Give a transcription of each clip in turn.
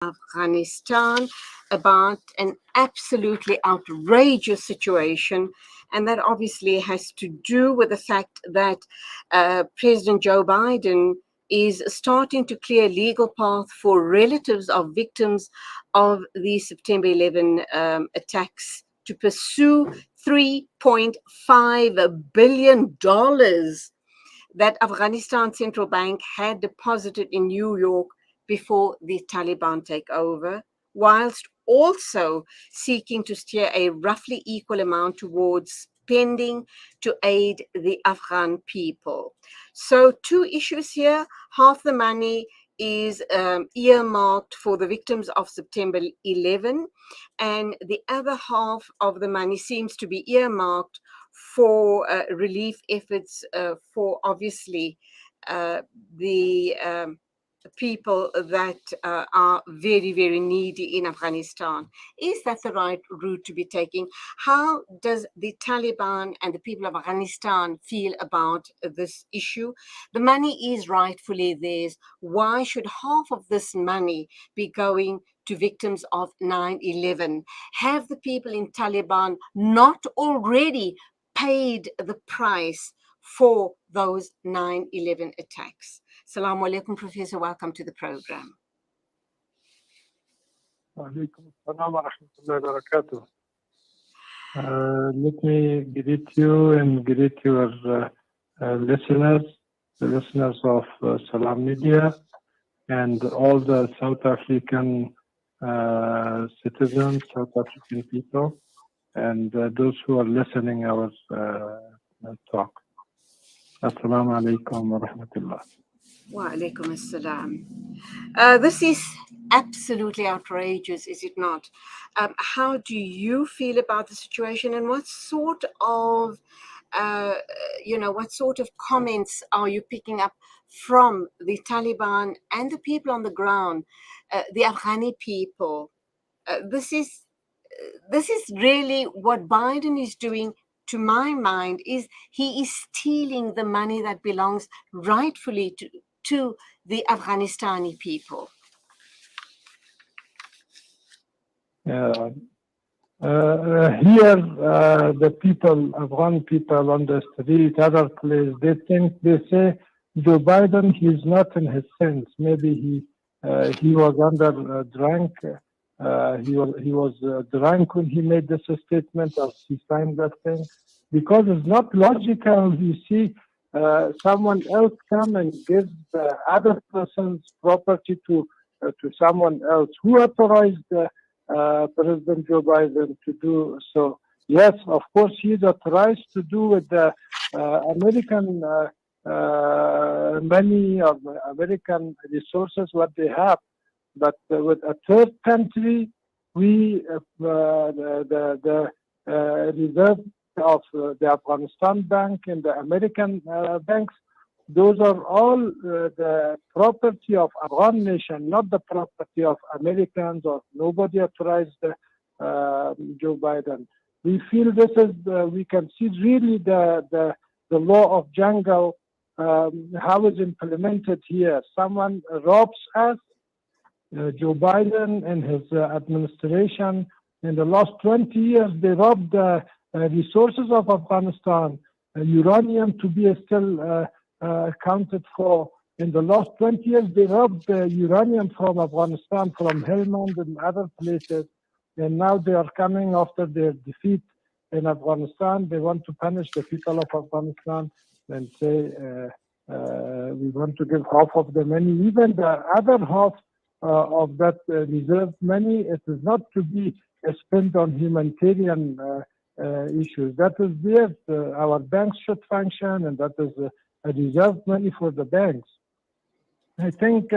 Afghanistan about an absolutely outrageous situation. And that obviously has to do with the fact that President Joe Biden is starting to clear legal path for relatives of victims of the September 11 attacks to pursue $3.5 billion that Afghanistan Central Bank had deposited in New York before the Taliban takeover, whilst also seeking to steer a roughly equal amount towards spending to aid the Afghan people. So, two issues here. Half the money is earmarked for the victims of September 11, and the other half of the money seems to be earmarked for relief efforts for obviously the people that are very, very needy in Afghanistan. Is that the right route to be taking? How does the Taliban and the people of Afghanistan feel about this issue? The money is rightfully theirs. Why should half of this money be going to victims of 9/11? Have the people in Taliban not already paid the price for those 9/11 attacks? Assalamu alaikum, Professor. Welcome to the program. Alaikum assalam wa rahmatullahi wa barakatuh. Let me greet you and greet your listeners, the listeners of Salaam Media, and all the South African citizens, South African people, and those who are listening our talk. Assalamu alaikum wa rahmatullah. Wa alaikum assalam. This is absolutely outrageous, is it not? How do you feel about the situation, and what sort of what sort of comments are you picking up from the Taliban and the people on the ground, the Afghani people? This is really what Biden is doing. To my mind, is he is stealing the money that belongs rightfully to the Afghanistani people. Here, the people, Afghan people on the street, other place, they say Joe Biden, he's not in his sense. Maybe he was under drunk. He was drunk when he made this statement, or he signed that thing, because it's not logical. You see, someone else come and give the other person's property to someone else. Who authorized President Joe Biden to do so? Yes, of course, he's authorized to do with the American money or American resources, what they have. But with a third country, we the reserve of the Afghanistan bank and the American banks, those are all the property of Afghan nation, not the property of Americans, or nobody authorized Joe Biden. We feel this is we can see really the law of jungle, how it's implemented here. Someone robs us. Joe Biden and his administration, in the last 20 years, they robbed the resources of Afghanistan, uranium to be still accounted for. In the last 20 years, they robbed the uranium from Afghanistan, from Helmand and other places. And now they are coming after their defeat in Afghanistan. They want to punish the people of Afghanistan and say, we want to give half of the money. Even the other half of that reserve money, it is not to be spent on humanitarian issues. That is there. Our banks should function, and that is a reserve money for the banks. I think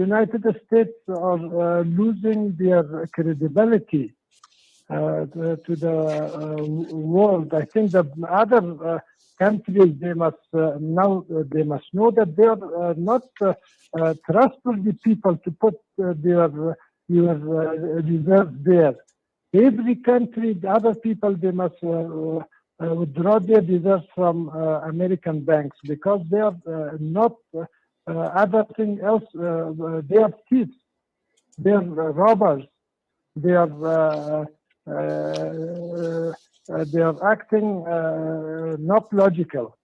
United States are losing their credibility to the world. I think the other countries, they must know that they are not trustworthy people to put their reserves there. Every country, the other people, they must withdraw their reserves from American banks, because they are not other thing else. They are thieves. They are robbers. They are acting not logical.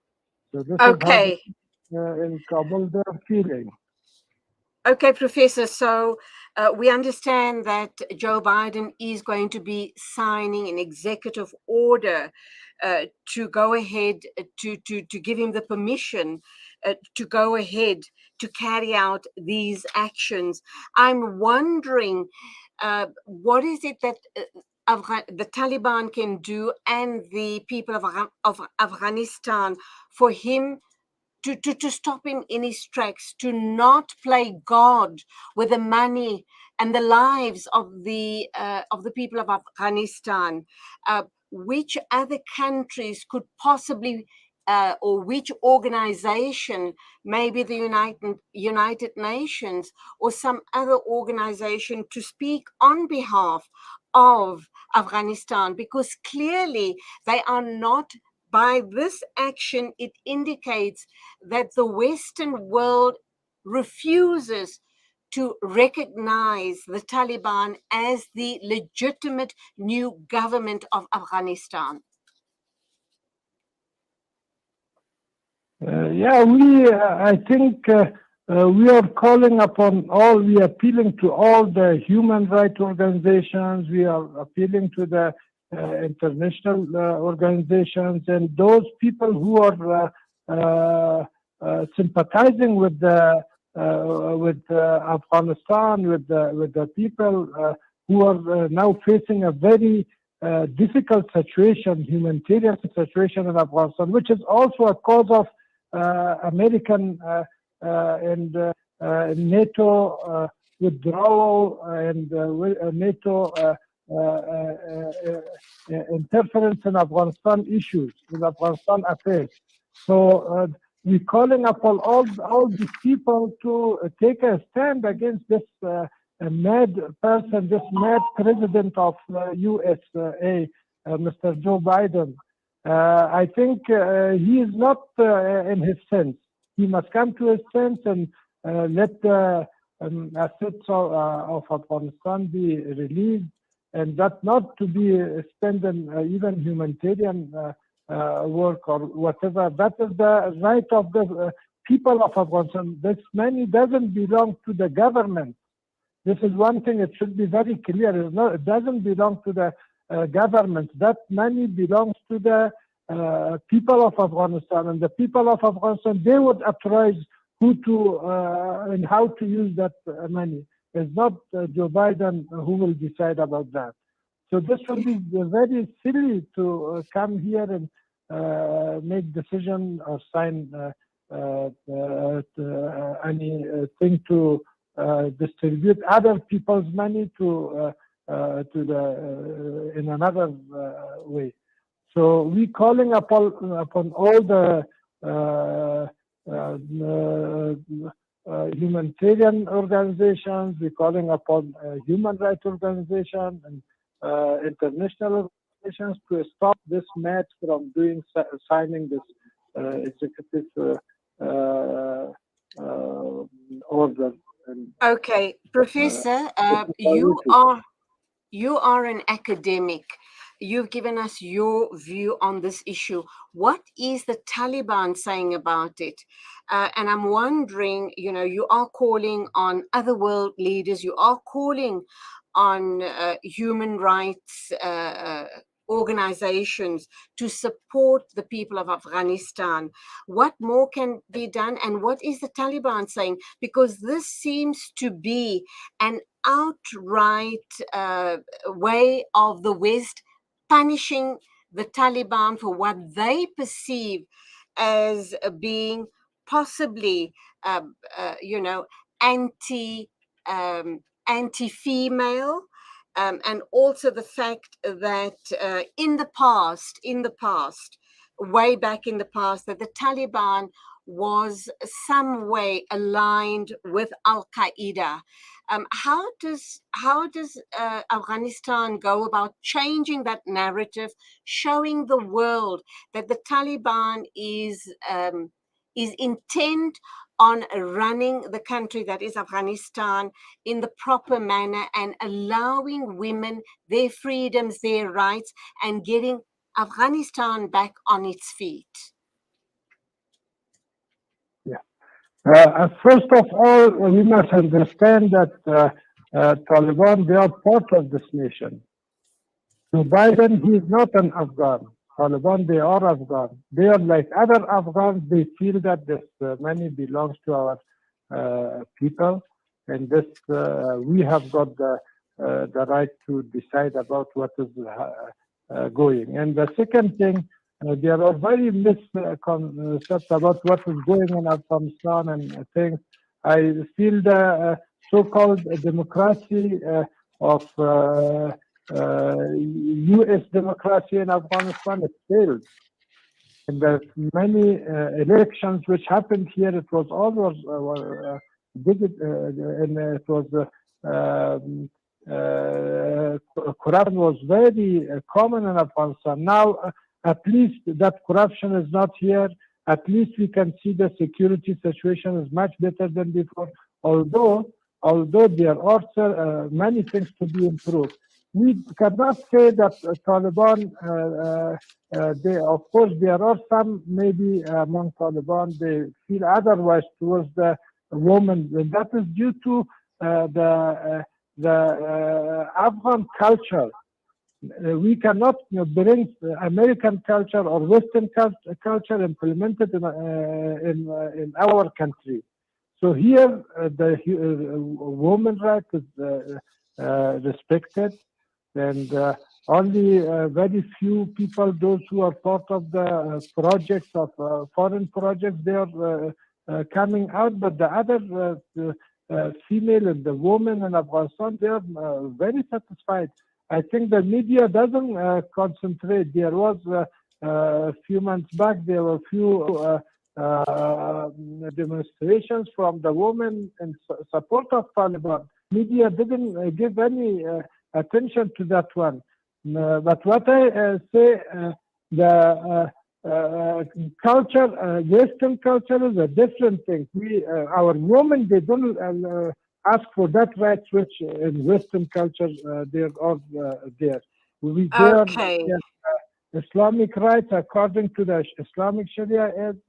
So this is how Okay. in Kabul they're feeling. Okay, Professor. So we understand that Joe Biden is going to be signing an executive order to go ahead to give him the permission to go ahead to carry out these actions. I'm wondering what is it that the Taliban can do and the people of Afghanistan for him to stop him in his tracks, to not play God with the money and the lives of the people of Afghanistan. Which other countries could possibly, or which organization, maybe the United Nations or some other organization, to speak on behalf of Afghanistan, because clearly they are not. By this action, it indicates that the Western world refuses to recognize the Taliban as the legitimate new government of Afghanistan. I think we are calling upon we are appealing to all the human rights organizations, we are appealing to the international organizations and those people who are sympathizing with Afghanistan, with the people who are now facing a very difficult situation, humanitarian situation in Afghanistan, which is also a cause of American and NATO withdrawal and NATO interference in Afghanistan issues, in Afghanistan affairs. So we're calling upon all these people to take a stand against this mad person, this mad president of USA, Mr. Joe Biden. I think he is not in his sense. He must come to his sense and let the assets of Afghanistan be released, and that not to be spent in even humanitarian work or whatever. That is the right of the people of Afghanistan. This money doesn't belong to the government. This is one thing, it should be very clear. It doesn't belong to the government. That money belongs to the people of Afghanistan, and the people of Afghanistan, they would authorize who to and how to use that money. It's not Joe Biden who will decide about that. So this would be very silly to come here and make decision or sign anything to distribute other people's money to the in another way. So we calling upon all the humanitarian organizations. We're calling upon human rights organizations and international organizations to stop this match from signing this executive order. Okay, Professor, you are an academic. You've given us your view on this issue. What is the Taliban saying about it? And I'm wondering, you are calling on other world leaders, you are calling on human rights organizations to support the people of Afghanistan. What more can be done, and what is the Taliban saying? Because this seems to be an outright way of the West punishing the Taliban for what they perceive as being possibly, anti-female, and also the fact that in the past, way back in the past, that the Taliban was some way aligned with Al Qaeda. How does Afghanistan go about changing that narrative, showing the world that the Taliban is intent on running the country that is Afghanistan in the proper manner and allowing women their freedoms, their rights, and getting Afghanistan back on its feet? First of all, we must understand that Taliban, they are part of this nation. So Biden, he is not an Afghan. Taliban, they are Afghan. They are like other Afghans. They feel that this money belongs to our people, and this we have got the right to decide about what is going. And the second thing, there are very misconceptions about what is going in Afghanistan and things. I feel the so-called democracy of U.S. democracy in Afghanistan, it failed. And there's many elections which happened here. It was always and it was corruption was very common in Afghanistan. Now, at least that corruption is not here. At least we can see the security situation is much better than before. Although there are many things to be improved. We cannot say that Taliban, of course, there are some maybe among Taliban, they feel otherwise towards the women. And that is due to the Afghan culture. We cannot bring American culture or Western culture implemented in our country. So here, the woman right is respected, and only very few people, those who are part of the projects of foreign projects, they are coming out. But the other female and the women in Afghanistan, they are very satisfied. I think the media doesn't concentrate. There was a few months back, there were a few demonstrations from the women in support of Taliban. Media didn't give any attention to that one. But what I say, the culture, Western culture is a different thing. Our women, they don't ask for that rights, which in Western culture they are there. Okay. Islamic rights, according to the Islamic Sharia, is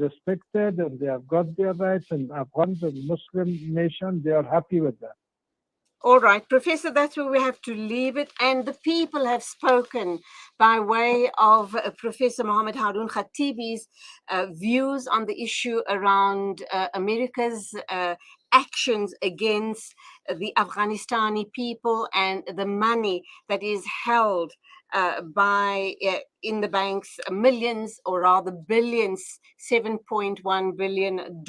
respected, and they have got their rights. And Afghans and Muslim nation, they are happy with that. All right, Professor, that's where we have to leave it. And the people have spoken by way of Professor Mohammed Haroon Khatibi's views on the issue around America's actions against the Afghanistani people and the money that is held in the banks, millions or rather billions, $7.1 billion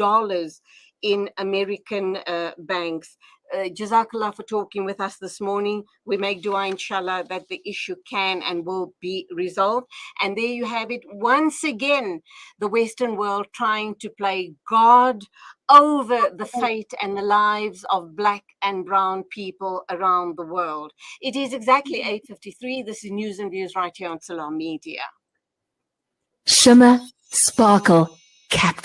in American banks. Jazakallah for talking with us this morning. We make dua, inshallah, that the issue can and will be resolved. And there you have it. Once again, the Western world trying to play God over the fate and the lives of black and brown people around the world. It is exactly 8:53. This is News and Views right here on Salaam Media. Shimmer, sparkle, captivate.